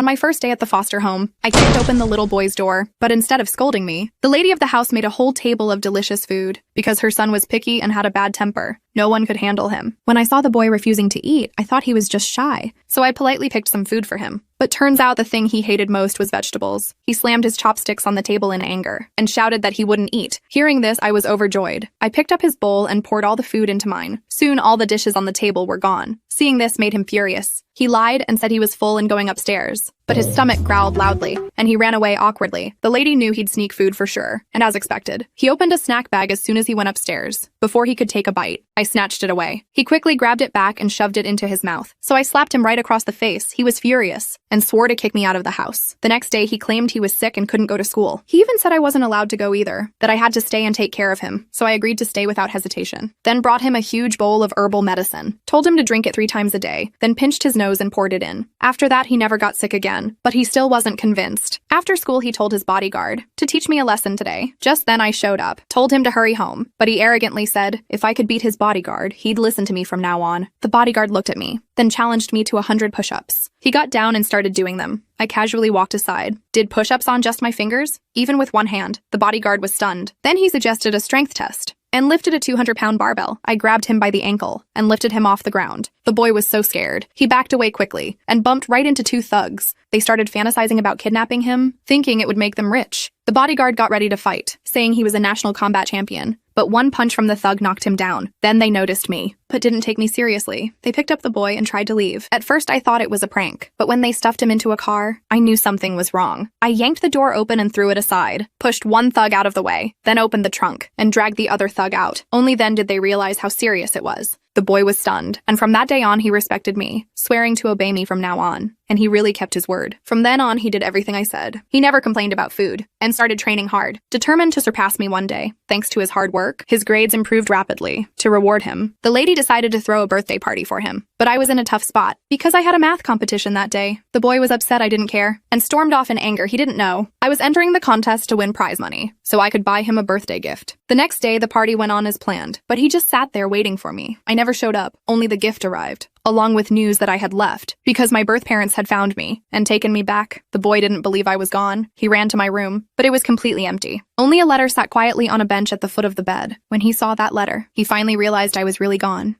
On my first day at the foster home, I kicked open the little boy's door, but instead of scolding me, the lady of the house made a whole table of delicious food. Because her son was picky and had a bad temper, no one could handle him. When I saw the boy refusing to eat, I thought he was just shy, so I politely picked some food for him. But turns out the thing he hated most was vegetables. He slammed his chopsticks on the table in anger and shouted that he wouldn't eat. Hearing this, I was overjoyed. I picked up his bowl and poured all the food into mine. Soon, all the dishes on the table were gone. Seeing this made him furious. He lied and said he was full and going upstairs. But his stomach growled loudly, and he ran away awkwardly. The lady knew he'd sneak food for sure, and as expected, he opened a snack bag as soon as he went upstairs. Before he could take a bite, I snatched it away. He quickly grabbed it back and shoved it into his mouth, so I slapped him right across the face. He was furious and swore to kick me out of the house. The next day, he claimed he was sick and couldn't go to school. He even said I wasn't allowed to go either, that I had to stay and take care of him, so I agreed to stay without hesitation. Then brought him a huge bowl of herbal medicine, told him to drink it 3 times a day, then pinched his nose and poured it in. After that, he never got sick again, but he still wasn't convinced. After school, he told his bodyguard to teach me a lesson today. Just then I showed up, told him to hurry home, but he arrogantly said if I could beat his bodyguard, he'd listen to me from now on. The bodyguard looked at me, then challenged me to 100 push-ups. He got down and started doing them. I casually walked aside, did push-ups on just my fingers, even with one hand. The bodyguard was stunned. Then he suggested a strength test and lifted a 200-pound barbell. I grabbed him by the ankle and lifted him off the ground. The boy was so scared. He backed away quickly and bumped right into 2 thugs. They started fantasizing about kidnapping him, thinking it would make them rich. The bodyguard got ready to fight, saying he was a national combat champion. But one punch from the thug knocked him down. Then they noticed me, but didn't take me seriously. They picked up the boy and tried to leave. At first I thought it was a prank, but when they stuffed him into a car, I knew something was wrong. I yanked the door open and threw it aside, pushed one thug out of the way, then opened the trunk and dragged the other thug out. Only then did they realize how serious it was. The boy was stunned, and from that day on he respected me, swearing to obey me from now on. And he really kept his word. From then on, he did everything I said. He never complained about food, and started training hard, determined to surpass me one day. Thanks to his hard work, his grades improved rapidly. To reward him, the lady decided to throw a birthday party for him. But I was in a tough spot, because I had a math competition that day. The boy was upset I didn't care, and stormed off in anger. He didn't know I was entering the contest to win prize money, so I could buy him a birthday gift. The next day, the party went on as planned, but he just sat there waiting for me. I never showed up, only the gift arrived, along with news that I had left, because my birth parents had found me and taken me back. The boy didn't believe I was gone. He ran to my room, but it was completely empty. Only a letter sat quietly on a bench at the foot of the bed. When he saw that letter, he finally realized I was really gone.